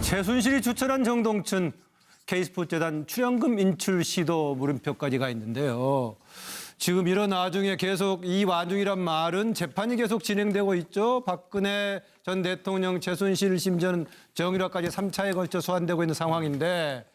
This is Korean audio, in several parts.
최순실이 추천한 정동춘 K스포츠재단 출연금 인출 시도 물음표까지 가 있는데요. 지금 이런 와중에 계속 이 와중이란 말은 재판이 계속 진행되고 있죠. 박근혜 전 대통령, 최순실, 심지어는 정유라까지 3차에 걸쳐 소환되고 있는 상황인데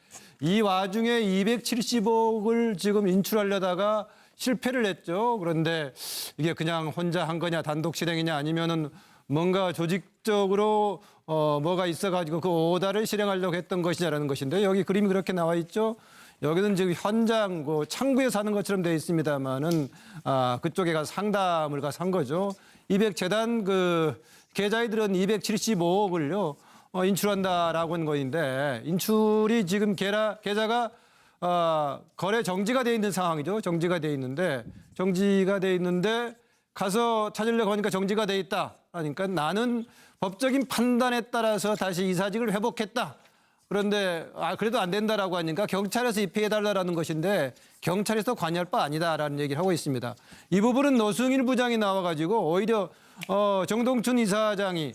이 와중에 270억을 지금 인출하려다가 실패를 했죠. 그런데 이게 그냥 혼자 한 거냐, 단독 실행이냐, 아니면은 뭔가 조직적으로 뭐가 있어가지고 그 오다를 실행하려고 했던 것이냐라는 것인데 여기 그림이 그렇게 나와 있죠. 여기는 지금 현장 창구에 사는 것처럼 되어 있습니다만은 그쪽에 가서 상담을 가서 한 거죠. 재단 그 계좌이들은 275억을요 인출한다라고 하는 거인데 인출이 지금 계좌가 거래 정지가 돼 있는 상황이죠. 정지가 돼 있는데 가서 찾으려고 하니까 정지가 돼 있다. 그러니까 나는 법적인 판단에 따라서 다시 이사직을 회복했다. 그런데 그래도 안 된다라고 하니까 경찰에서 입회해달라는 것인데 경찰에서 관여할 바 아니다라는 얘기를 하고 있습니다. 이 부분은 노승일 부장이 나와가지고 오히려 정동춘 이사장이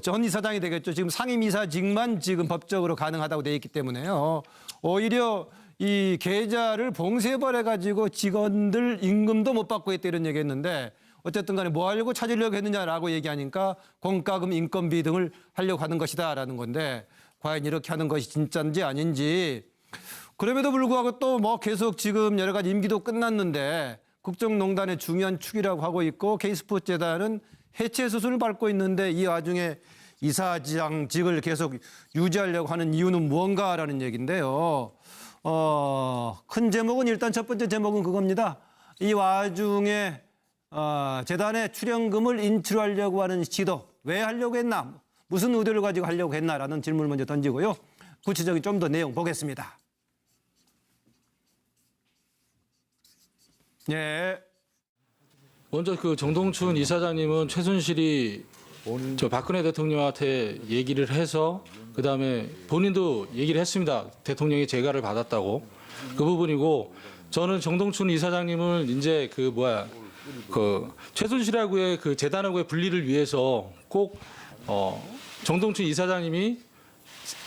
전 이사장이 되겠죠. 지금 상임이사직만 지금 법적으로 가능하다고 돼 있기 때문에요. 오히려 이 계좌를 봉쇄해버려가지고 직원들 임금도 못 받고 있다 이런 얘기했는데 어쨌든 간에 뭐 하려고 찾으려고 했느냐라고 얘기하니까 공과금 인건비 등을 하려고 하는 것이다라는 건데 과연 이렇게 하는 것이 진짜인지 아닌지 그럼에도 불구하고 또 뭐 계속 지금 여러 가지 임기도 끝났는데 국정농단의 중요한 축이라고 하고 있고 K스포츠재단은 해체 수순을 밟고 있는데 이 와중에 이사장직을 계속 유지하려고 하는 이유는 무언가라는 얘기인데요. 큰 제목은 일단 첫 번째 제목은 그겁니다. 이 와중에 재단에 출연금을 인출하려고 하는 시도 왜 하려고 했나? 무슨 의도를 가지고 하려고 했나라는 질문을 먼저 던지고요. 구체적인 좀 더 내용 보겠습니다. 예. 먼저 그 정동춘 이사장님은 최순실이 저 박근혜 대통령한테 얘기를 해서 그다음에 본인도 얘기를 했습니다. 대통령이 재가를 받았다고. 그 부분이고 저는 정동춘 이사장님을 이제 그 최순실하고의 그 재단하고의 분리를 위해서 꼭 정동춘 이사장님이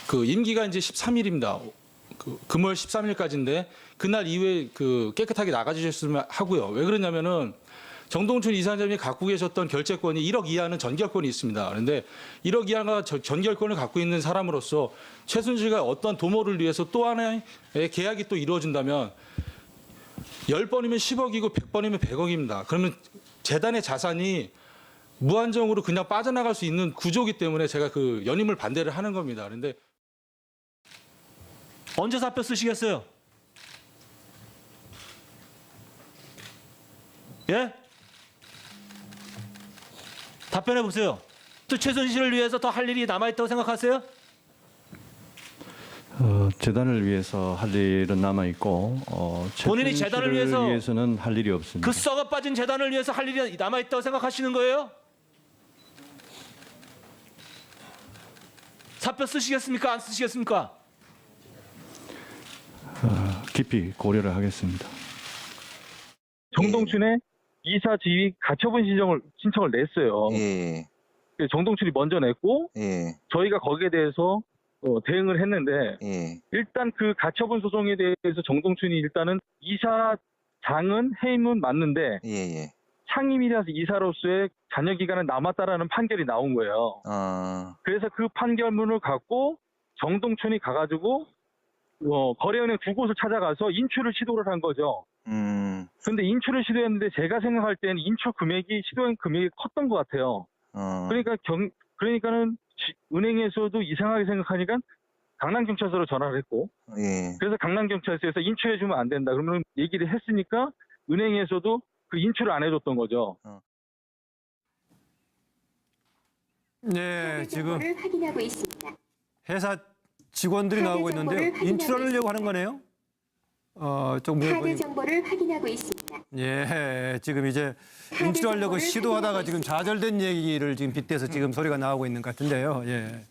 그 임기가 이제 13일입니다. 금월 13일까지인데 그날 이후에 그 깨끗하게 나가주셨으면 하고요. 왜 그러냐면은 정동춘 이사장님이 갖고 계셨던 결재권이 1억 이하는 전결권이 있습니다. 그런데 1억 이하가 전결권을 갖고 있는 사람으로서 최순실과 어떤 도모를 위해서 또 하나의 계약이 또 이루어진다면 10번이면 10억이고 100번이면 100억입니다. 그러면 재단의 자산이 무한정으로 그냥 빠져나갈 수 있는 구조이기 때문에 제가 그 연임을 반대를 하는 겁니다. 그런데 언제 사표 쓰시겠어요? 예? 답변해 보세요. 또 최순실을 위해서 더 할 일이 남아있다고 생각하세요? 재단을 위해서 할 일은 남아 있고 본인이 재단을 위해서는 할 일이 없습니다. 그 썩어 빠진 재단을 위해서 할 일이 남아있다고 생각하시는 거예요? 사표 쓰시겠습니까? 안 쓰시겠습니까? 깊이 고려를 하겠습니다. 정동춘의 이사 지위 가처분 신청을 냈어요. 예. 정동춘이 먼저 냈고 예. 저희가 거기에 대해서 대응을 했는데 예. 일단 그 가처분 소송에 대해서 정동춘이 일단은 이사장은 해임은 맞는데 예. 상임이라서 이사로서의 잔여 기간은 남았다라는 판결이 나온 거예요. 그래서 그 판결문을 갖고 정동춘이 가가지고 거래은행 두 곳을 찾아가서 인출을 시도를 한 거죠. 근데 인출을 시도했는데 제가 생각할 때는 인출 금액이 시도한 금액이 컸던 것 같아요. 그러니까는 은행에서도 이상하게 생각하니까 강남경찰서로 전화를 했고, 예. 그래서 강남경찰서에서 인출해주면 안 된다. 그러면 얘기를 했으니까 은행에서도 그 인출을 안 해줬던 거죠. 네, 지금 확인하고 있습니다. 회사 직원들이 나오고 있는데요. 인출하려고 하는 거네요. 카드 정보를 확인하고 있습니다. 예, 지금 이제 인출하려고 시도하다가 지금 좌절된 얘기를 지금 빗대서 지금 소리가 나오고 있는 것 같은데요. 예.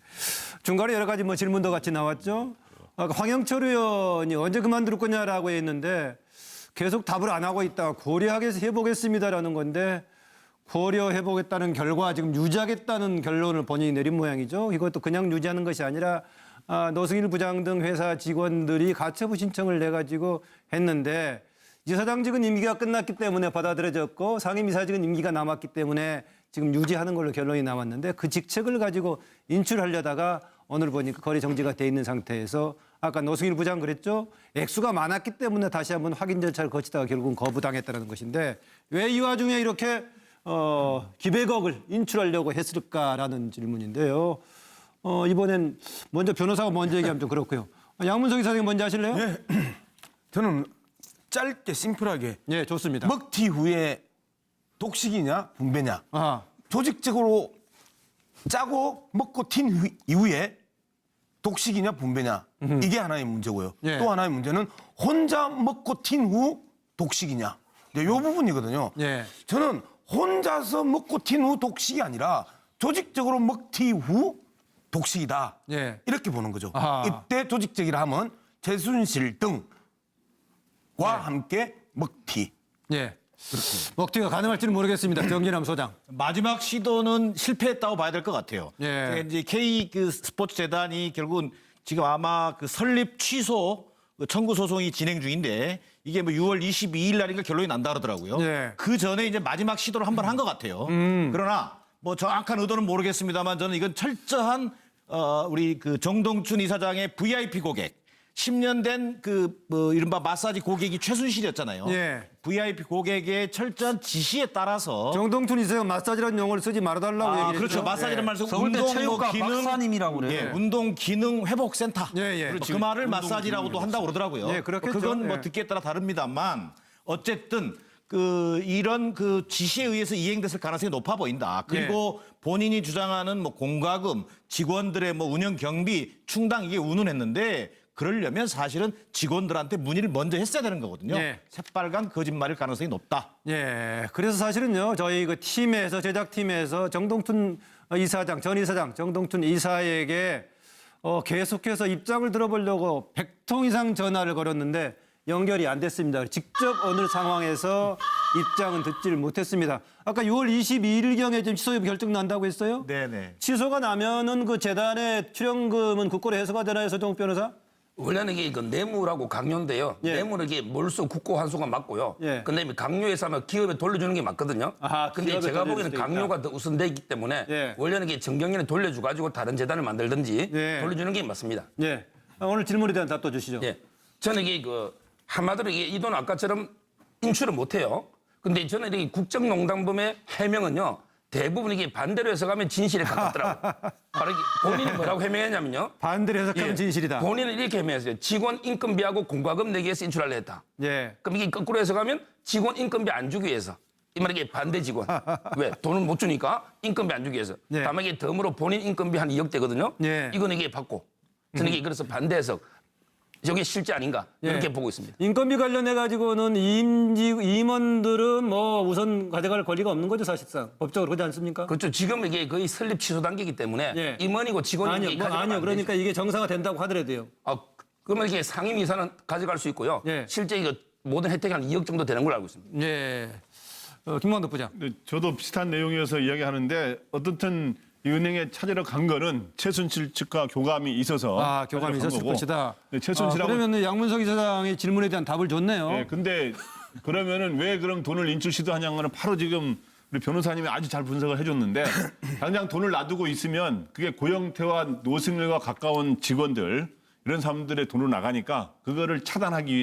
중간에 여러 가지 질문도 같이 나왔죠. 황영철 의원이 언제 그만둘 거냐라고 했는데 계속 답을 안 하고 있다. 고려해보겠습니다라는 건데 고려해보겠다는 결과 지금 유지하겠다는 결론을 본인이 내린 모양이죠. 이것도 그냥 유지하는 것이 아니라 노승일 부장 등 회사 직원들이 가처분 신청을 내가지고 했는데 이사장직은 임기가 끝났기 때문에 받아들여졌고 상임이사직은 임기가 남았기 때문에 지금 유지하는 걸로 결론이 나왔는데 그 직책을 가지고 인출하려다가 오늘 보니까 거래 정지가 돼 있는 상태에서 아까 노승일 부장 그랬죠? 액수가 많았기 때문에 다시 한번 확인 절차를 거치다가 결국은 거부당했다는 것인데 왜 이 와중에 이렇게 기백억을 인출하려고 했을까라는 질문인데요. 이번엔 먼저 변호사가 먼저 얘기하면 좀 그렇고요. 양문석 이사장님 먼저 하실래요? 네. 저는 짧게 심플하게 네, 좋습니다. 먹튀 후에 독식이냐 분배냐 아하. 조직적으로 짜고 먹고 튄 이후에 독식이냐 분배냐 이게 하나의 문제고요. 예. 또 하나의 문제는 혼자 먹고 튄 후 독식이냐 이 부분이거든요. 예. 저는 혼자서 먹고 튄 후 독식이 아니라 조직적으로 먹튀 후 독식이다. 예. 이렇게 보는 거죠. 아하. 이때 조직적이라 하면 최순실 등과 함께 먹튀. 예. 먹튀가 가능할지는 모르겠습니다. 정진남 소장. 마지막 시도는 실패했다고 봐야 될 것 같아요. 예. 이제 K 그 스포츠 재단이 결국은 지금 아마 그 설립 취소 그 청구 소송이 진행 중인데 이게 뭐 6월 22일 날인가 결론이 난다 그러더라고요. 예. 그 전에 이제 마지막 시도를 한 번 한 것 같아요. 그러나 뭐 정확한 의도는 모르겠습니다만 저는 이건 철저한 우리 그 정동춘 이사장의 VIP 고객. 10년 된 그 뭐 이른바 마사지 고객이 최순실이었잖아요. 예. VIP 고객의 철저한 지시에 따라서 정동춘 이사장 마사지라는 용어를 쓰지 말아달라고 얘기를 그렇죠. 했죠. 마사지라는 말씀 서울대 운동 체육과 기능 박사님이라고 그래요. 예, 운동 기능 회복 센터. 예, 예. 그 그렇지. 말을 마사지라고도 한다고 그러더라고요. 예, 그렇겠죠. 그건 뭐 예. 듣기에 따라 다릅니다만 어쨌든 그 이런 그 지시에 의해서 이행됐을 가능성이 높아 보인다. 그리고 예. 본인이 주장하는 뭐 공과금, 직원들의 뭐 운영 경비 충당 이게 운운했는데 그러려면 사실은 직원들한테 문의를 먼저 했어야 되는 거거든요. 예. 새빨간 거짓말일 가능성이 높다. 예. 그래서 사실은요, 저희 그 팀에서, 제작팀에서 정동춘 이사장, 전 이사장, 정동춘 이사에게 계속해서 입장을 들어보려고 100통 이상 전화를 걸었는데 연결이 안 됐습니다. 직접 오늘 상황에서 입장은 듣지를 못했습니다. 아까 6월 22일경에 지금 취소 여부 결정 난다고 했어요? 네네. 취소가 나면은 그 재단의 출연금은 국고로 해소가 되나요, 서정욱 변호사? 원래는 이게 그 뇌물하고 강요인데요. 예. 뇌물은 이게 몰수 국고 환수가 맞고요. 예. 근데 강요해서 하면 기업에 돌려주는 게 맞거든요. 아하, 근데 기업에 제가 돌려줄 보기에는 수도 강요가 더 우선되기 때문에 예. 원래는 이게 정경련에 돌려줘 가지고 다른 재단을 만들든지 예. 돌려주는 게 맞습니다. 예. 오늘 질문에 대한 답도 주시죠. 예. 저는 이게 그 한마디로 이게 이 돈 아까처럼 인출을 못 해요. 근데 저는 이게 국정농단범의 해명은요. 대부분 이게 반대로 해석하면 진실에 가깝더라고요. 바로 이게 본인이 뭐라고 해명했냐면요. 반대로 해석하면 예. 진실이다. 본인은 이렇게 해명했어요. 직원 인건비하고 공과금 내기 위해서 인출하려 했다. 예. 그럼 이게 거꾸로 해석하면 직원 인건비 안 주기 위해서. 이 말은 이게 반대 직원. 왜? 돈을 못 주니까 인건비 안 주기 위해서. 예. 다만 이게 덤으로 본인 인건비 한 2억 대거든요. 예. 이건 이게 받고. 저는 이게 그래서 반대 해석. 저게 실제 아닌가 이렇게 예. 보고 있습니다. 인건비 관련해 가지고는 임원들은 뭐 우선 가져갈 권리가 없는 거죠, 사실상. 법적으로 그렇지 않습니까? 그렇죠. 지금 이게 거의 설립 취소 단계이기 때문에 예. 임원이고 직원이 아니요, 이게 뭐, 가져가면 아니요. 안 그러니까 이게 정상화 된다고 하더라도요. 되죠. 그러면 이게 상임이사는 가져갈 수 있고요. 예. 실제 이거 모든 혜택이 한 2억 정도 되는 걸로 알고 있습니다. 예. 김광덕 부장. 네, 저도 비슷한 내용이어서 이야기하는데 어떻든 이 은행에 찾으러 간 거는 최순실 측과 교감이 있어서 교감이 찾으러 간 있었을 거고. 것이다. 네, 최순실하고 그러면 양문석 이사장의 질문에 대한 답을 줬네요. 네, 근데 그러면은 왜 그럼 돈을 인출 시도하냐는 바로 지금 우리 변호사님이 아주 잘 분석을 해줬는데 당장 돈을 놔두고 있으면 그게 고영태와 노승일과 가까운 직원들 이런 사람들의 돈으로 나가니까 그거를 차단하기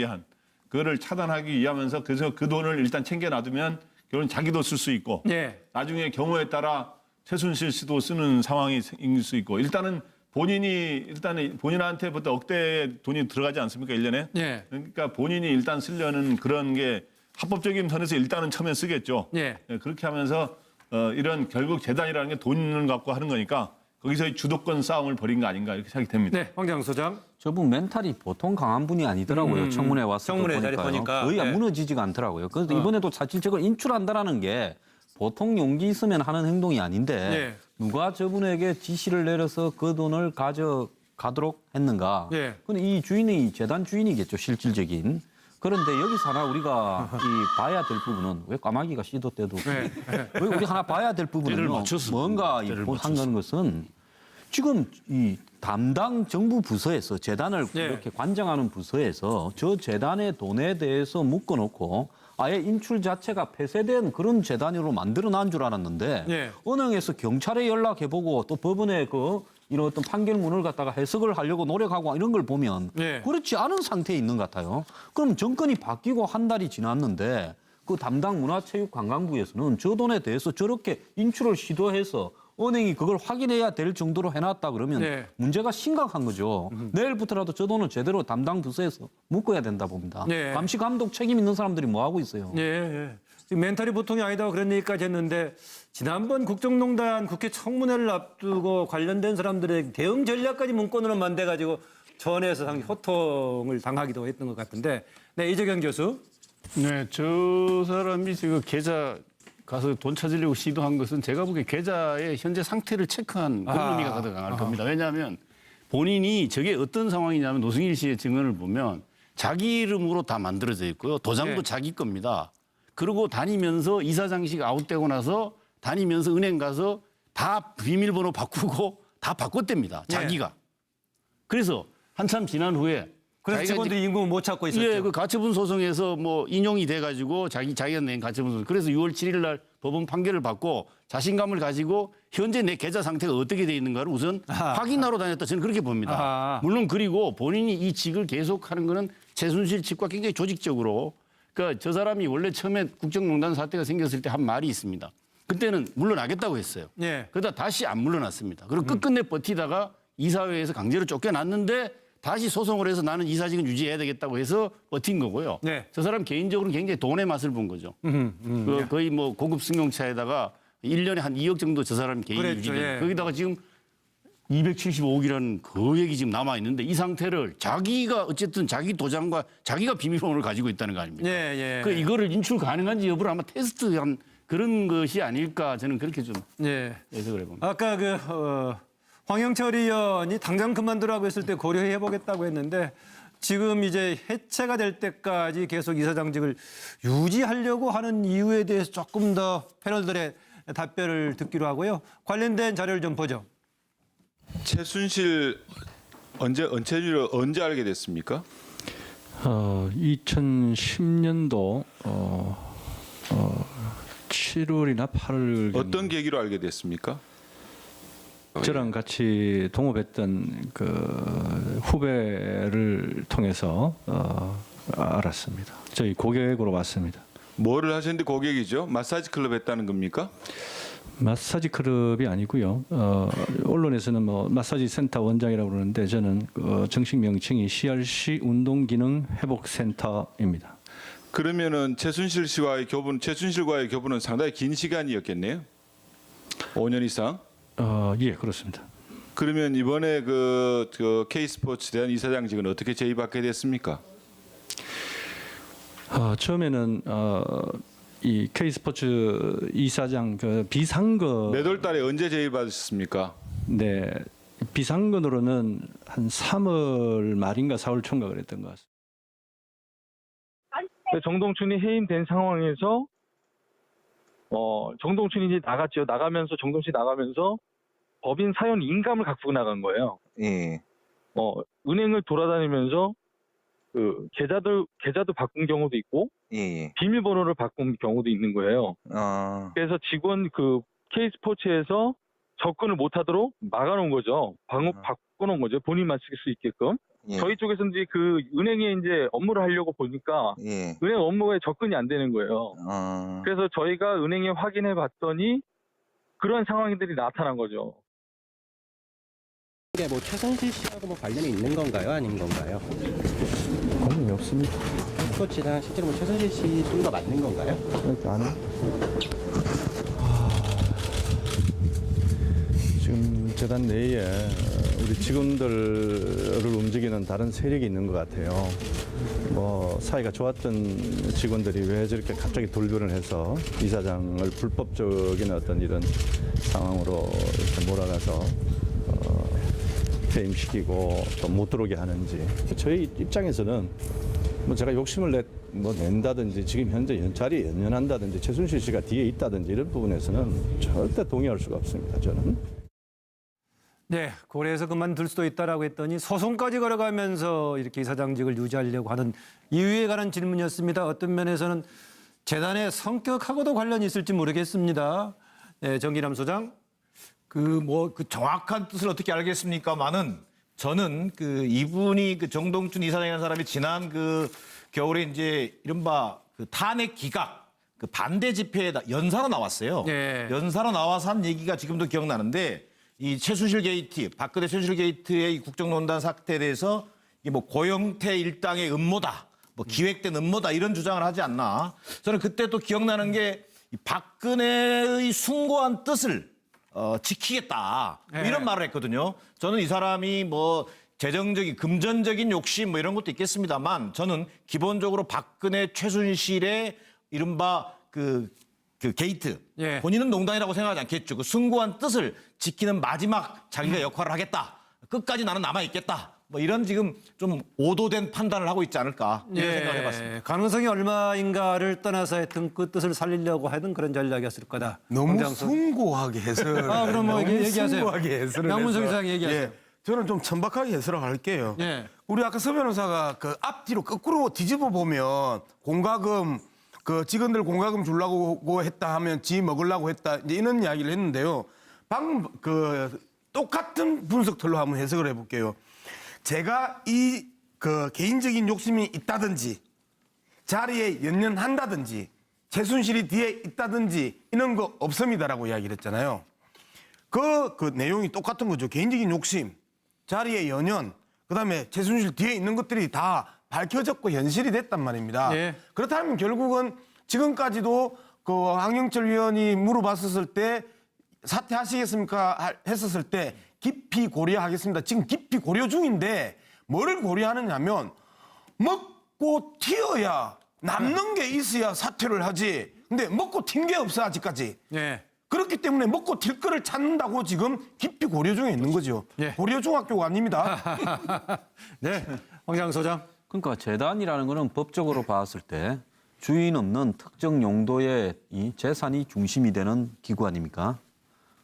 위하면서 그래서 그 돈을 일단 챙겨 놔두면 결국은 자기도 쓸 수 있고 예. 나중에 경우에 따라 최순실 씨도 쓰는 상황이 생길 수 있고 일단은 본인한테부터 억대의 돈이 들어가지 않습니까? 1년에? 예. 그러니까 본인이 일단 쓰려는 그런 게 합법적인 선에서 일단은 처음엔 쓰겠죠. 예. 그렇게 하면서 이런 결국 재단이라는 게 돈을 갖고 하는 거니까 거기서 주도권 싸움을 벌인 거 아닌가 이렇게 생각이 됩니다. 네, 황장 소장. 저분 멘탈이 보통 강한 분이 아니더라고요. 청문회 왔을 때 청문회 자리 보니까요. 보니까. 거의 네. 무너지지가 않더라고요. 그래서 이번에도 사실적으로 인출한다라는 게 보통 용기 있으면 하는 행동이 아닌데 예. 누가 저분에게 지시를 내려서 그 돈을 가져가도록 했는가? 예. 근데 이 주인이 재단 주인이겠죠, 실질적인. 그런데 여기서 하나 우리가 봐야 될 부분은 왜 까마귀가 씨도 때도 네. 왜 우리 하나 봐야 될 부분은요. 뭔가 한 것은 지금 이 담당 정부 부서에서 재단을 예. 이렇게 관장하는 부서에서 저 재단의 돈에 대해서 묶어놓고 아예 인출 자체가 폐쇄된 그런 재단으로 만들어난 줄 알았는데 예. 은행에서 경찰에 연락해보고 또 법원에 이런 어떤 판결문을 갖다가 해석을 하려고 노력하고 이런 걸 보면 예. 그렇지 않은 상태에 있는 것 같아요. 그럼 정권이 바뀌고 한 달이 지났는데 그 담당 문화체육관광부에서는 저 돈에 대해서 저렇게 인출을 시도해서 은행이 그걸 확인해야 될 정도로 해놨다 그러면 네. 문제가 심각한 거죠. 내일부터라도 저 돈은 제대로 담당 부서에서 묶어야 된다 봅니다. 네. 감시 감독 책임 있는 사람들이 뭐 하고 있어요? 예, 예. 지금 멘탈이 보통이 아니다 그런 얘기까지 했는데 지난번 국정농단 국회 청문회를 앞두고 관련된 사람들의 대응 전략까지 문건으로 만들어가지고 전에서 상당히 호통을 당하기도 했던 것 같은데, 네, 이재경 교수. 네, 저 사람이 지금 계좌 가서 돈 찾으려고 시도한 것은 제가 보기에 계좌의 현재 상태를 체크한 그런 의미가 가장 강할 겁니다. 왜냐하면 본인이 저게 어떤 상황이냐면 노승일 씨의 증언을 보면 자기 이름으로 다 만들어져 있고요. 도장도 네. 자기 겁니다. 그리고 다니면서 이사장식 아웃되고 나서 다니면서 은행 가서 다 비밀번호 바꾸고 다 바꿨답니다. 자기가. 그래서 한참 지난 후에 그래서 자기가 직원들이 임금을 못 찾고 있었죠. 예, 그 가처분 소송에서 뭐 인용이 돼가지고 자기가 낸 가처분 소송. 그래서 6월 7일 날 법원 판결을 받고 자신감을 가지고 현재 내 계좌 상태가 어떻게 돼 있는가를 우선 확인하러 다녔다. 저는 그렇게 봅니다. 아하. 물론 그리고 본인이 이 직을 계속하는 거는 최순실 측과 굉장히 조직적으로. 그러니까 저 사람이 원래 처음에 국정농단 사태가 생겼을 때 한 말이 있습니다. 그때는 물러나겠다고 했어요. 예. 그러다 다시 안 물러났습니다. 그리고 끝끝내 버티다가 이사회에서 강제로 쫓겨났는데 다시 소송을 해서 나는 이사직은 유지해야 되겠다고 해서 버틴 거고요. 네. 저 사람 개인적으로는 굉장히 돈의 맛을 본 거죠. 거의 뭐 고급 승용차에다가 1년에 한 2억 정도 저 사람 개인이 그랬죠, 유지돼요. 예. 거기다가 지금 275억이라는 거액이 지금 남아 있는데 이 상태를 자기가 어쨌든 자기 도장과 자기가 비밀번호를 가지고 있다는 거 아닙니까? 예, 예. 그 이거를 인출 가능한지 여부를 아마 테스트한 그런 것이 아닐까 저는 그렇게 좀 예. 예상을 해봅니다. 아까 황영철 의원이 당장 그만두라고 했을 때 고려해 보겠다고 했는데 지금 이제 해체가 될 때까지 계속 이사장직을 유지하려고 하는 이유에 대해서 조금 더 패널들의 답변을 듣기로 하고요. 관련된 자료를 좀 보죠. 최순실 은퇴율을 언제 알게 됐습니까? 2010년도 7월이나 8월 어떤 계기로 알게 됐습니까? 저랑 같이 동업했던 그 후배를 통해서 알았습니다. 저희 고객으로 왔습니다. 뭐를 하셨는데 고객이죠? 마사지 클럽 했다는 겁니까? 마사지 클럽이 아니고요. 언론에서는 뭐 마사지 센터 원장이라고 그러는데 저는 정식 명칭이 CRC 운동기능 회복센터입니다. 그러면은 최순실과의 교분은 상당히 긴 시간이었겠네요. 5년 이상. 예, 그렇습니다. 그러면 이번에 그 K스포츠 대한 이사장직은 어떻게 제의받게 됐습니까? 처음에는 이 K스포츠 이사장 비상근 몇 월 달에 언제 제의받으셨습니까? 네, 비상근으로는 한 3월 말인가 4월 초인가 그랬던 것 같습니다. 정동춘이 해임된 상황에서 정동춘이 이제 나갔죠. 정동춘이 나가면서 법인 사연 인감을 갖고 나간 거예요. 예. 은행을 돌아다니면서 그 계좌도 바꾼 경우도 있고 예. 비밀번호를 바꾼 경우도 있는 거예요. 그래서 직원 K스포츠에서 접근을 못하도록 막아놓은 거죠. 바꿔놓은 거죠. 본인만 쓸 수 있게끔. 예. 저희 쪽에서는 이제 그 은행에 이제 업무를 하려고 보니까 예. 은행 업무에 접근이 안 되는 거예요. 그래서 저희가 은행에 확인해 봤더니 그런 상황들이 나타난 거죠. 이게 뭐 최순실 씨하고 뭐 관련이 있는 건가요? 아닌 건가요? 관련이 없습니다. 스포츠랑 실제로 뭐 최순실 씨 소리가 맞는 건가요? 아니. 지금 재단 내에 우리 직원들을 움직이는 다른 세력이 있는 것 같아요. 뭐 사이가 좋았던 직원들이 왜 저렇게 갑자기 돌변을 해서 이사장을 불법적인 어떤 이런 상황으로 이렇게 몰아가서 퇴임시키고 또 못 들어오게 하는지 저희 입장에서는 뭐 제가 욕심을 낸다든지 지금 현재 자리에 연연한다든지 최순실 씨가 뒤에 있다든지 이런 부분에서는 절대 동의할 수가 없습니다. 저는. 네, 고려해서 그만둘 수도 있다라고 했더니 소송까지 걸어가면서 이렇게 이사장직을 유지하려고 하는 이유에 관한 질문이었습니다. 어떤 면에서는 재단의 성격하고도 관련이 있을지 모르겠습니다. 네, 정기남 소장. 그 정확한 뜻을 어떻게 알겠습니까만은 저는 그 이분이 그 정동춘 이사장이라는 사람이 지난 그 겨울에 이제 이른바 그 탄핵 기각 그 반대 집회에 연사로 나왔어요. 네. 연사로 나와서 한 얘기가 지금도 기억나는데 이 최순실 게이트, 박근혜 최순실 게이트의 이 국정농단 사태에 대해서 이게 뭐 고영태 일당의 음모다, 뭐 기획된 음모다 이런 주장을 하지 않나. 저는 그때 또 기억나는 게 이 박근혜의 숭고한 뜻을 지키겠다 뭐 이런 말을 했거든요. 저는 이 사람이 뭐 재정적인 금전적인 욕심 뭐 이런 것도 있겠습니다만 저는 기본적으로 박근혜 최순실의 이른바 그 게이트 본인은 농단이라고 생각하지 않겠죠. 그 숭고한 뜻을 지키는 마지막 자기가 역할을 하겠다. 끝까지 나는 남아 있겠다. 뭐 이런 지금 좀 오도된 판단을 하고 있지 않을까 이런 생각을 해봤습니다. 가능성이 얼마인가를 떠나서 하여튼 그 뜻을 살리려고 하던 그런 전략이었을 거다. 너무 숭고하게 해석을. 그럼 뭐 너무 얘기하세요. 숭고하게 해석을. 양문석 해서. 이사장 얘기하세요. 예, 저는 좀 천박하게 해석을 할게요. 예. 우리 아까 서 변호사가 그 앞뒤로 거꾸로 뒤집어 보면 공과금 그 직원들 공과금 주려고 했다 하면 지 먹으려고 했다 이제 이런 이야기를 했는데요. 방금 그 똑같은 분석틀로 한번 해석을 해볼게요. 제가 이 그 개인적인 욕심이 있다든지 자리에 연연한다든지 최순실이 뒤에 있다든지 이런 거 없습니다라고 이야기를 했잖아요. 그 내용이 똑같은 거죠. 개인적인 욕심, 자리에 연연, 그다음에 최순실 뒤에 있는 것들이 다 밝혀졌고 현실이 됐단 말입니다. 예. 그렇다면 결국은 지금까지도 그 황영철 위원이 물어봤었을 때 사퇴하시겠습니까? 했었을 때 깊이 고려하겠습니다. 지금 깊이 고려 중인데 뭐를 고려하느냐면 먹고 튀어야 남는 게 있어야 사퇴를 하지. 근데 먹고 튄 게 없어 아직까지. 예. 그렇기 때문에 먹고 튈 거를 찾는다고 지금 깊이 고려 중에 있는 거죠. 예. 고려 중학교가 아닙니다. 네, 황장 소장. 그러니까 재단이라는 거는 법적으로 봤을 때 주인 없는 특정 용도의 이 재산이 중심이 되는 기구 아닙니까?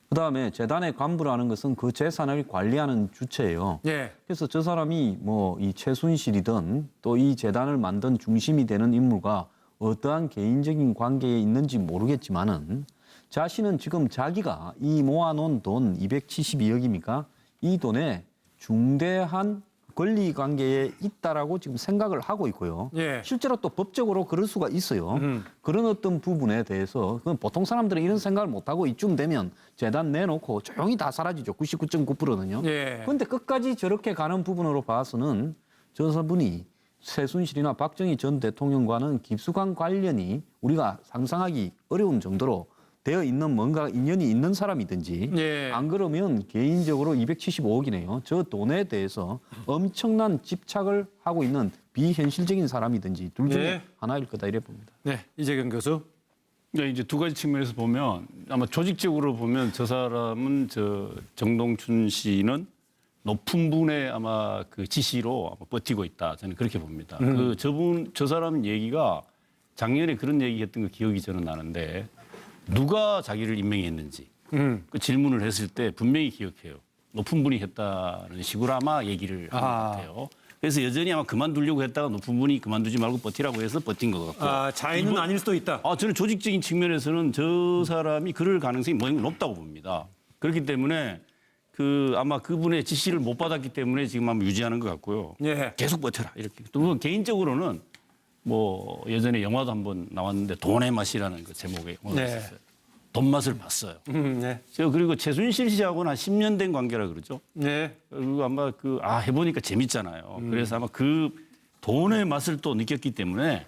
그다음에 재단의 간부라는 것은 그 재산을 관리하는 주체예요. 예. 그래서 저 사람이 뭐 이 최순실이든 또 이 재단을 만든 중심이 되는 인물과 어떠한 개인적인 관계에 있는지 모르겠지만은 자신은 지금 자기가 이 모아놓은 돈 272억입니까? 이 돈에 중대한 권리 관계에 있다라고 지금 생각을 하고 있고요. 예. 실제로 또 법적으로 그럴 수가 있어요. 그런 어떤 부분에 대해서 그건 보통 사람들은 이런 생각을 못하고 이쯤 되면 재단 내놓고 조용히 다 사라지죠. 99.9%는요. 예. 그런데 끝까지 저렇게 가는 부분으로 봐서는 저 분이 최순실이나 박정희 전 대통령과는 깊숙한 관련이 우리가 상상하기 어려운 정도로 되어 있는 뭔가 인연이 있는 사람이든지 예. 안 그러면 개인적으로 275억이네요. 저 돈에 대해서 엄청난 집착을 하고 있는 비현실적인 사람이든지 둘 중에 예. 하나일 거다 이래 봅니다. 네, 이재경 교수. 네, 이제 두 가지 측면에서 보면 아마 조직적으로 보면 저 사람은 저 정동춘 씨는 높은 분의 아마 그 지시로 아마 버티고 있다. 저는 그렇게 봅니다. 저 사람 얘기가 작년에 그런 얘기했던 거 기억이 저는 나는데 누가 자기를 임명했는지 그 질문을 했을 때 분명히 기억해요. 높은 분이 했다는 식으로 아마 얘기를 한 것 같아요. 그래서 여전히 아마 그만두려고 했다가 높은 분이 그만두지 말고 버티라고 해서 버틴 것 같고. 자인은 아닐 수도 있다. 저는 조직적인 측면에서는 저 사람이 그럴 가능성이 높다고 봅니다. 그렇기 때문에 아마 그분의 지시를 못 받았기 때문에 지금 아마 유지하는 것 같고요. 예. 계속 버텨라 이렇게. 또 개인적으로는 뭐 예전에 영화도 한번 나왔는데 돈의 맛이라는 그 제목의 영화가 네. 있었어요. 돈 맛을 봤어요. 네. 저 그리고 최순실 씨하고는 한 10년 된 관계라 그러죠. 네. 그리고 아마 해보니까 재밌잖아요. 그래서 아마 그 돈의 맛을 또 느꼈기 때문에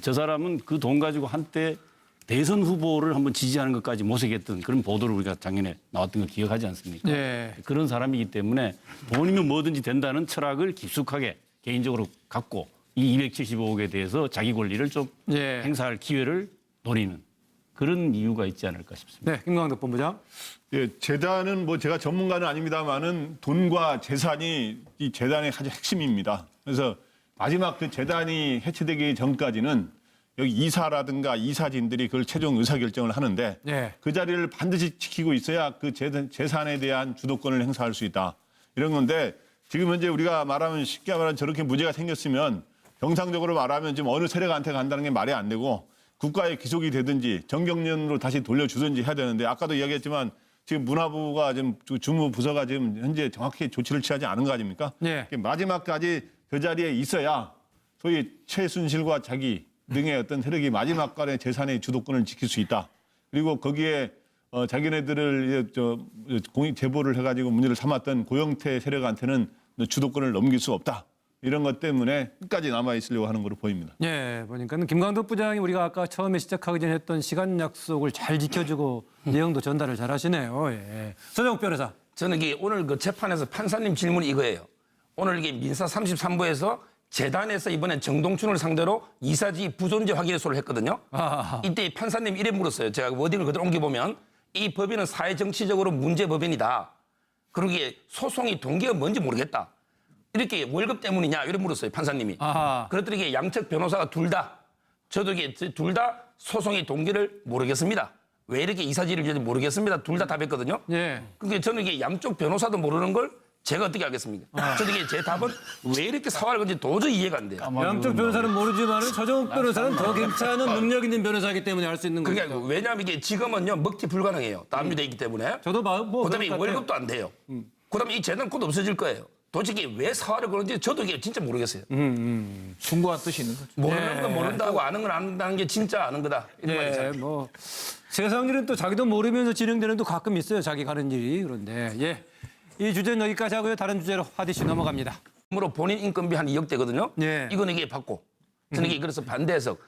저 사람은 그 돈 가지고 한때 대선 후보를 한번 지지하는 것까지 모색했던 그런 보도를 우리가 작년에 나왔던 거 기억하지 않습니까? 네. 그런 사람이기 때문에 돈이면 뭐든지 된다는 철학을 깊숙하게 개인적으로 갖고 이 275억에 대해서 자기 권리를 좀 예. 행사할 기회를 노리는 그런 이유가 있지 않을까 싶습니다. 네, 김광덕 본부장. 예, 재단은 뭐 제가 전문가는 아닙니다만은 돈과 재산이 이 재단의 가장 핵심입니다. 그래서 마지막 그 재단이 해체되기 전까지는 여기 이사라든가 이사진들이 그걸 최종 의사결정을 하는데 네. 그 자리를 반드시 지키고 있어야 그 재산에 대한 주도권을 행사할 수 있다. 이런 건데 지금 현재 우리가 말하면 쉽게 말하면 저렇게 문제가 생겼으면 정상적으로 말하면 지금 어느 세력한테 간다는 게 말이 안 되고 국가에 귀속이 되든지 정경련으로 다시 돌려주든지 해야 되는데 아까도 이야기했지만 지금 문화부가 지금 주무부서가 지금 현재 정확히 조치를 취하지 않은 거 아닙니까? 네. 마지막까지 그 자리에 있어야 소위 최순실과 자기 등의 어떤 세력이 마지막까지 재산의 주도권을 지킬 수 있다. 그리고 거기에 자기네들을 제보를 해가지고 문제를 삼았던 고영태 세력한테는 주도권을 넘길 수 없다. 이런 것 때문에 끝까지 남아 있으려고 하는 걸로 보입니다. 예, 보니까 김광덕 부장이 우리가 아까 처음에 시작하기 전에 했던 시간 약속을 잘 지켜주고 내용도 전달을 잘 하시네요. 예. 서정욱 변호사. 저는 이게 오늘 그 재판에서 판사님 질문이 이거예요. 오늘 이게 민사 33부에서 재단에서 이번에 정동춘을 상대로 이사지 부존재 확인소를 했거든요. 이때 판사님 이래 물었어요. 제가 워딩을 그대로 옮겨보면 이 법인은 사회정치적으로 문제 법인이다. 그리고 이게 소송이 동기가 뭔지 모르겠다. 이렇게 월급 때문이냐 이렇게 물었어요. 판사님이. 그랬더니 이게 양측 변호사가 둘 다 저도 이게 둘 다 소송의 동기를 모르겠습니다. 왜 이렇게 이사지를 지는지 모르겠습니다. 둘 다 답했거든요. 예. 그러니까 저는 이게 양쪽 변호사도 모르는 걸 제가 어떻게 알겠습니까? 저도 이게 제 답은 왜 이렇게 사활을 건지 도저히 이해가 안 돼요. 양쪽 변호사는 모르지만 서정욱 변호사는 더 괜찮은 능력 있는 변호사이기 때문에 알 수 있는 그게 거죠. 아니고 왜냐하면 이게 지금은요 먹튀 불가능해요. 담유돼 있기 때문에. 저도 뭐 그다음에 그럴 것 월급도 안 돼요. 그다음에 이 재단 곧 없어질 거예요. 도대체 왜 사활을 그런지 저도 이게 진짜 모르겠어요. 충고한 뜻이 있는 거죠. 모르는 건 모른다고 아는 건 안다는 게 진짜 아는 거다. 이런 말이 예, 잖아요. 뭐 세상 일은 또 자기도 모르면서 진행되는 도 가끔 있어요. 자기 가는 일이. 그런데 예. 이 주제는 여기까지 하고요. 다른 주제로 하디슈 넘어갑니다. 으로 본인 인건비 한 2억대거든요. 예. 이건 이게 받고 저는 이게 그래서 반대해서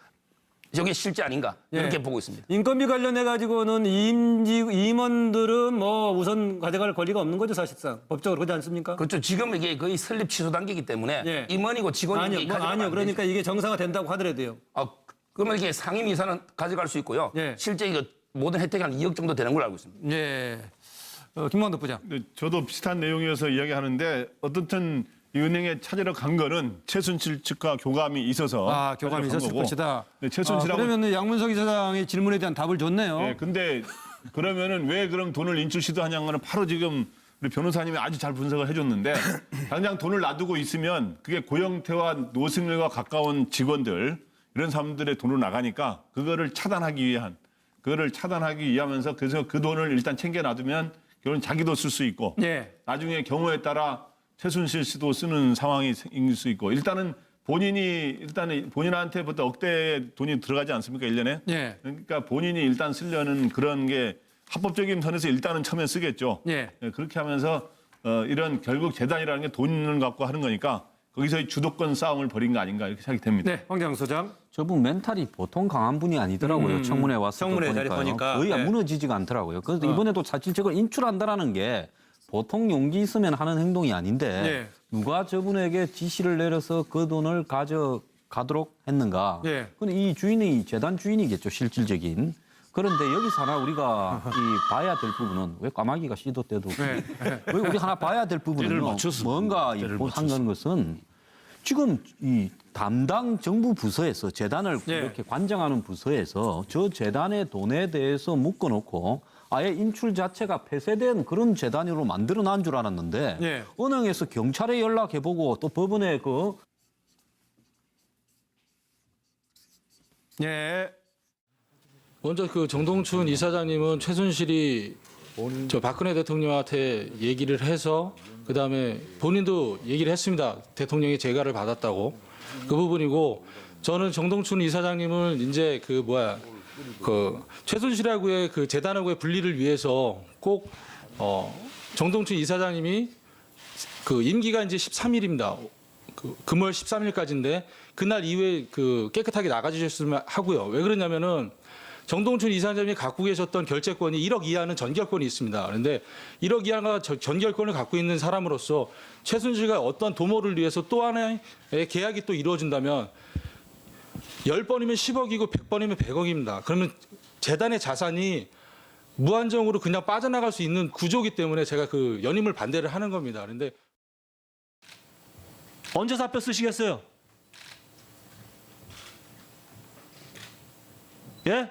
저게 실제 아닌가 이렇게 보고 있습니다. 인건비 관련해 가지고는 임원들은 뭐 우선 가져갈 권리가 없는 거죠, 사실상. 법적으로 그렇지 않습니까? 그렇죠. 지금 이게 거의 설립 취소 단계이기 때문에 예. 임원이고 직원이 아니요. 그러니까 이게 정상화 된다고 하더라도요. 그러면 이게 상임 이사는 가져갈 수 있고요. 예. 실제 이거 모든 혜택이 한 2억 정도 되는 걸로 알고 있습니다. 예. 김광덕 부장. 저도 비슷한 내용이어서 이야기하는데 어떻든 이 은행에 찾으러 간 거는 최순실 측과 교감이 있어서 교감이 있었을 것이다. 네, 최순실하고 그러면 양문석 이사장의 질문에 대한 답을 줬네요. 네, 근데 그러면은 왜 그럼 돈을 인출 시도하냐는 거는 바로 지금 우리 변호사님이 아주 잘 분석을 해줬는데 당장 돈을 놔두고 있으면 그게 고영태와 노승일과 가까운 직원들 이런 사람들의 돈으로 나가니까 그거를 차단하기 위하면서 그래서 그 돈을 일단 챙겨 놔두면 결국은 자기도 쓸 수 있고 예. 나중에 경우에 따라 최순실 씨도 쓰는 상황이 생길 수 있고 일단은 본인한테부터 억대의 돈이 들어가지 않습니까? 1년에? 예. 그러니까 본인이 일단 쓰려는 그런 게 합법적인 선에서 일단은 처음에 쓰겠죠. 예. 그렇게 하면서 이런 결국 재단이라는 게 돈을 갖고 하는 거니까 거기서 주도권 싸움을 벌인 거 아닌가 이렇게 생각이 됩니다. 네, 황장 소장. 저분 멘탈이 보통 강한 분이 아니더라고요. 청문회 왔을 때 청문회 자리 보니까. 거의 네. 무너지지가 않더라고요. 그래서 이번에도 사실 저걸 인출한다라는 게 보통 용기 있으면 하는 행동이 아닌데 네. 누가 저분에게 지시를 내려서 그 돈을 가져가도록 했는가. 네. 근데 이 주인이 재단 주인이겠죠, 실질적인. 그런데 여기서 하나 우리가 봐야 될 부분은 왜 까마귀가 씨도 때도 왜 우리 하나 봐야 될 부분은요. 뭔가 한 것은 지금 이 담당 정부 부서에서 재단을 이렇게 관장하는 부서에서 저 재단의 돈에 대해서 묶어놓고 아예 인출 자체가 폐쇄된 그런 재단으로 만들어난 줄 알았는데 은행에서 경찰에 연락해보고 또 법원에 먼저 그 정동춘 이사장님은 최순실이 저 박근혜 대통령한테 얘기를 해서 그다음에 본인도 얘기를 했습니다. 대통령이 재가를 받았다고. 그 부분이고 저는 정동춘 이사장님을 이제 그 최순실하고의 그 재단하고의 분리를 위해서 꼭 정동춘 이사장님이 그 임기가 이제 13일입니다. 금월 13일까지인데 그날 이후에 그 깨끗하게 나가주셨으면 하고요. 왜 그러냐면은 정동춘 이사장님이 갖고 계셨던 결재권이 1억 이하는 전결권이 있습니다. 그런데 1억 이하가 전결권을 갖고 있는 사람으로서 최순실과 어떤 도모를 위해서 또 하나의 계약이 또 이루어진다면 10번이면 10억이고 100번이면 100억입니다. 그러면 재단의 자산이 무한정으로 그냥 빠져나갈 수 있는 구조이기 때문에 제가 그 연임을 반대를 하는 겁니다. 그런데 언제 사표 쓰시겠어요? 예?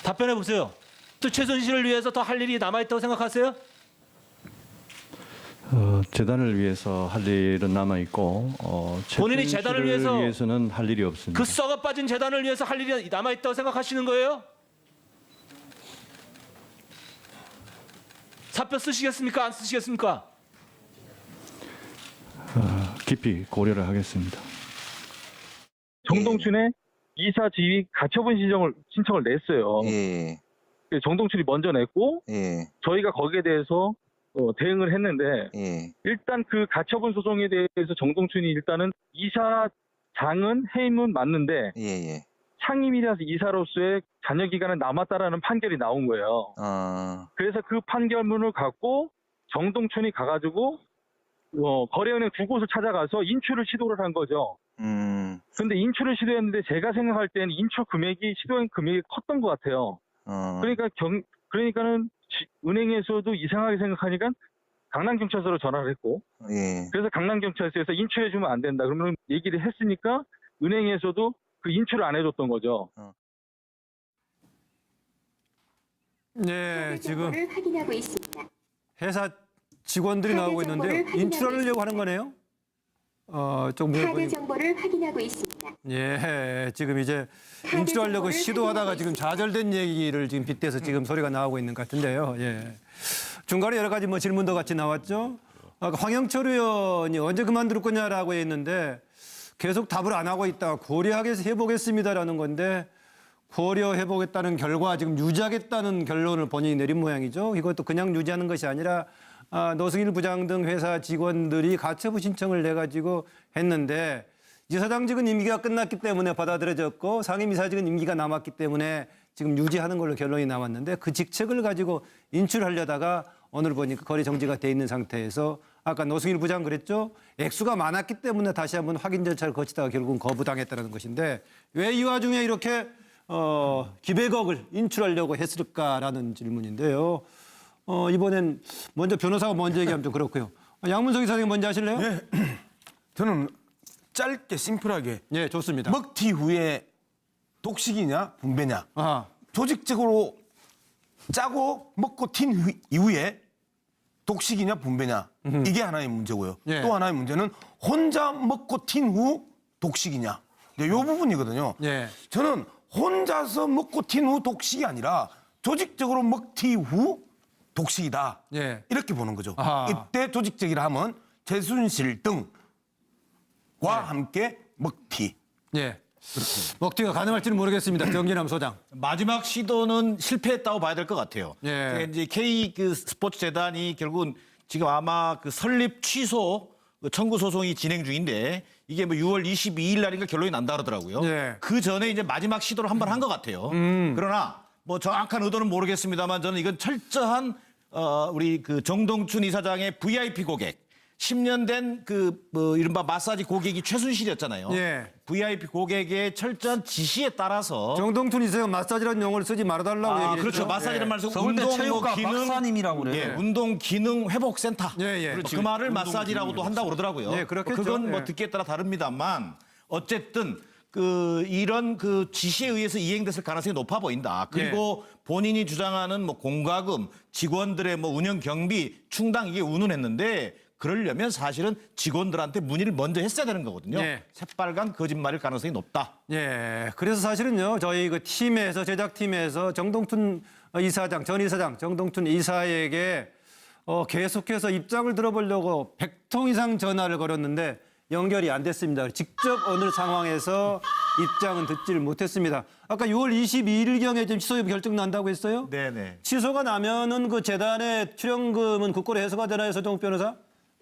답변해 보세요. 또 최순실을 위해서 더 할 일이 남아있다고 생각하세요? 재단을 위해서 할 일은 남아 있고 본인이 재단을 위해서는 할 일이 없습니다. 그 썩어 빠진 재단을 위해서 할 일이 남아있다고 생각하시는 거예요? 사표 쓰시겠습니까? 안 쓰시겠습니까? 깊이 고려를 하겠습니다. 정동춘의 이사 지휘 가처분 신청을 냈어요. 정동춘이 먼저 냈고 저희가 거기에 대해서 대응을 했는데 일단 그 가처분 소송에 대해서 정동춘이 일단은 이사장은 해임은 맞는데 상임이라서 이사로서의 잔여 기간은 남았다라는 판결이 나온 거예요. 그래서 그 판결문을 갖고 정동춘이 가가지고 거래은행 두 곳을 찾아가서 인출을 시도를 한 거죠. 근데 인출을 시도했는데 제가 생각할 때는 인출 금액이 시도한 금액이 컸던 것 같아요. 그러니까는 은행에서도 이상하게 생각하니까 강남경찰서로 전화를 했고 그래서 강남경찰서에서 인출해주면 안 된다. 그러면 얘기를 했으니까 은행에서도 그 인출을 안 해줬던 거죠. 네, 지금 정보를 확인하고 있습니다. 회사 직원들이 나오고 있는데요. 인출하려고 하는 거네요. 카드 정보를 확인하고 있습니다. 예, 지금 이제 인출하려고 시도하다가 지금 좌절된 얘기를 지금 빗대서 지금 소리가 나오고 있는 것 같은데요. 예. 중간에 여러 가지 뭐 질문도 같이 나왔죠. 아까 황영철 의원이 언제 그만둘 거냐라고 했는데 계속 답을 안 하고 있다. 고려해보겠습니다라는 건데 고려해보겠다는 결과 지금 유지하겠다는 결론을 본인이 내린 모양이죠. 이것도 그냥 유지하는 것이 아니라 노승일 부장 등 회사 직원들이 가처분 신청을 내가지고 했는데 이사장직은 임기가 끝났기 때문에 받아들여졌고 상임이사직은 임기가 남았기 때문에 지금 유지하는 걸로 결론이 나왔는데 그 직책을 가지고 인출하려다가 오늘 보니까 거래 정지가 돼 있는 상태에서 아까 노승일 부장 그랬죠. 액수가 많았기 때문에 다시 한번 확인 절차를 거치다가 결국은 거부당했다는 것인데 왜 이 와중에 이렇게 기백억을 인출하려고 했을까라는 질문인데요. 이번엔 먼저 변호사가 먼저 얘기하면 좀 그렇고요. 양문석 이사장님 먼저 하실래요? 네. 저는 짧게 심플하게. 네, 좋습니다. 먹튀 후에 독식이냐 분배냐. 아하. 조직적으로 짜고 먹고 튄 이후에 독식이냐 분배냐. 이게 하나의 문제고요. 예. 또 하나의 문제는 혼자 먹고 튄 후 독식이냐. 이 부분이거든요. 예. 저는 혼자서 먹고 튄 후 독식이 아니라 조직적으로 먹튀 후 독식이다. 예. 이렇게 보는 거죠. 아하. 이때 조직적이라 하면 최순실 등과 함께 먹튀. 예. 먹튀가 가능할지는 모르겠습니다. 정진남 소장. 마지막 시도는 실패했다고 봐야 될 것 같아요. 예. 그러니까 이제 K 그 스포츠 재단이 결국은 지금 아마 그 설립 취소 청구 소송이 진행 중인데 이게 뭐 6월 22일 날인가 결론이 난다 그러더라고요. 예. 그 전에 이제 마지막 시도를 한번 한 것 같아요. 그러나 뭐 정확한 의도는 모르겠습니다만 저는 이건 철저한 우리 그 정동춘 이사장의 VIP 고객. 10년 된 그 뭐 이른바 마사지 고객이 최순실이었잖아요. 예. VIP 고객의 철저한 지시에 따라서 정동춘 이사장 마사지라는 용어를 쓰지 말아달라고 얘기를 했죠. 그렇죠. 마사지라는 말을 쓰고 서울대 운동 체육과 기능 박사님이라고 그래요. 예, 운동 기능 회복 센터. 예, 예. 그렇죠. 그 말을 마사지라고도 한다고 그러더라고요. 예, 그렇겠죠. 그건 뭐 예. 듣기에 따라 다릅니다만 어쨌든 그 이런 그 지시에 의해서 이행됐을 가능성이 높아 보인다. 그리고 본인이 주장하는 뭐 공과금, 직원들의 뭐 운영 경비 충당 이게 운운했는데 그러려면 사실은 직원들한테 문의를 먼저 했어야 되는 거거든요. 예. 새빨간 거짓말일 가능성이 높다. 예. 그래서 사실은요, 저희 그 팀에서, 제작팀에서 정동춘 이사장, 전 이사장, 정동춘 이사에게 계속해서 입장을 들어보려고 100통 이상 전화를 걸었는데 연결이 안 됐습니다. 직접 오늘 상황에서 입장은 듣지를 못했습니다. 아까 6월 22일경에 지금 취소 여부 결정 난다고 했어요? 네네. 취소가 나면은 그 재단의 출연금은 국고로 해소가 되나요, 서정욱 변호사?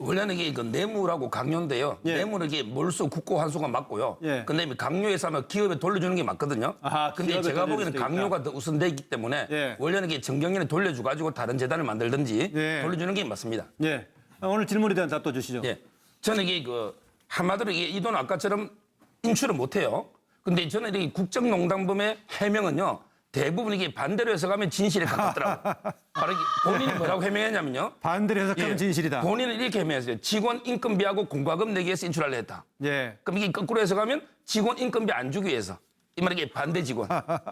원래는 이게 그 뇌물하고 강요인데요. 예. 뇌물은 이게 몰수 국고 환수가 맞고요. 예. 근데 강요해서 하면 기업에 돌려주는 게 맞거든요. 아하, 근데 기업에 제가 돌려줄 보기에는 수도 강요가 더 우선되기 때문에 예. 원래는 이게 정경련에 돌려줘가지고 다른 재단을 만들든지 예. 돌려주는 게 맞습니다. 예. 오늘 질문에 대한 답도 주시죠. 예. 저는 이게 그 한마디로 이게 이 돈 아까처럼 인출을 못 해요. 근데 저는 이 국정농단범의 해명은요. 대부분 이게 반대로 해석하면 진실에 가깝더라고요. 바로 본인이 뭐라고 해명했냐면요. 반대로 해석하면 진실이다. 본인은 이렇게 해명했어요. 직원 인건비하고 공과금 내기 위해서 인출하려 했다. 예. 그럼 이게 거꾸로 해석하면 직원 인건비 안 주기 위해서. 이 말이 반대 직원.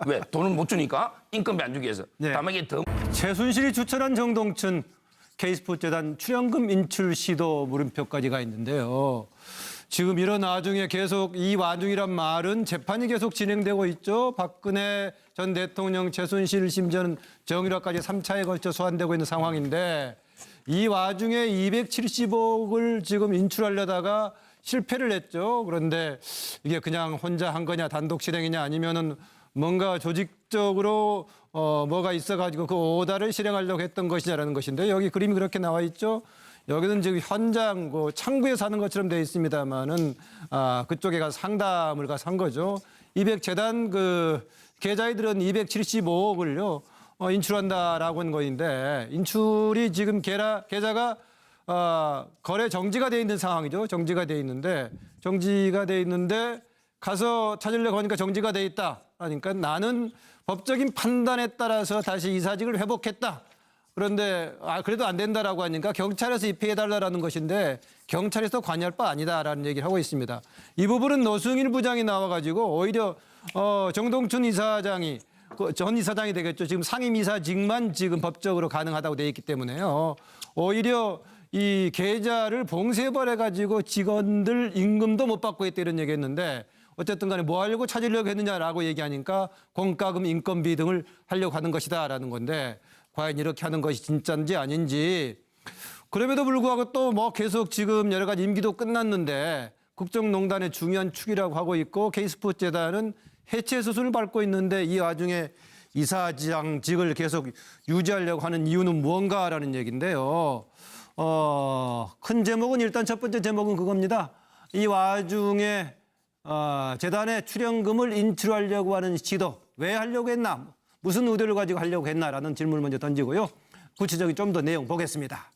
왜? 돈을 못 주니까 인건비 안 주기 위해서. 네. 다만 이게 더 최순실이 추천한 정동춘 K스포츠재단 출연금 인출 시도 물음표까지 가 있는데요. 지금 이런 와중에 계속 이 와중이란 말은 재판이 계속 진행되고 있죠. 박근혜 전 대통령, 최순실, 심지어는 정유라까지 3차에 걸쳐 소환되고 있는 상황인데 이 와중에 270억을 지금 인출하려다가 실패를 했죠. 그런데 이게 그냥 혼자 한 거냐, 단독 실행이냐, 아니면은 뭔가 조직적으로 뭐가 있어가지고 그 오다를 실행하려고 했던 것이냐라는 것인데 여기 그림이 그렇게 나와 있죠. 여기는 지금 현장 창구에 사는 것처럼 되어 있습니다만은 그쪽에 가서 상담을 가서 한 거죠. 200재단 그 계좌이들은 275억을요 인출한다라고 하는 거인데 인출이 지금 계좌가 거래 정지가 돼 있는 상황이죠. 정지가 돼 있는데 가서 찾으려고 하니까 정지가 돼 있다. 그러니까 나는 법적인 판단에 따라서 다시 이사직을 회복했다. 그런데 그래도 안 된다라고 하니까 경찰에서 입회해달라는 것인데 경찰에서 관여할 바 아니다라는 얘기를 하고 있습니다. 이 부분은 노승일 부장이 나와가지고 오히려 정동춘 이사장이 전 이사장이 되겠죠. 지금 상임이사직만 지금 법적으로 가능하다고 돼 있기 때문에요. 오히려 이 계좌를 봉쇄해버려가지고 직원들 임금도 못 받고 있다 이런 얘기했는데 어쨌든 간에 뭐 하려고 찾으려고 했느냐라고 얘기하니까 공과금 인건비 등을 하려고 하는 것이다라는 건데 과연 이렇게 하는 것이 진짜인지 아닌지 그럼에도 불구하고 또 뭐 계속 지금 여러 가지 임기도 끝났는데 국정농단의 중요한 축이라고 하고 있고 K스포츠재단은 해체 수순을 밟고 있는데 이 와중에 이사장직을 계속 유지하려고 하는 이유는 무언가라는 얘기인데요. 큰 제목은 일단 첫 번째 제목은 그겁니다. 이 와중에 재단에 출연금을 인출하려고 하는 시도 왜 하려고 했나 무슨 의도를 가지고 하려고 했나라는 질문을 먼저 던지고요. 구체적인 좀 더 내용 보겠습니다.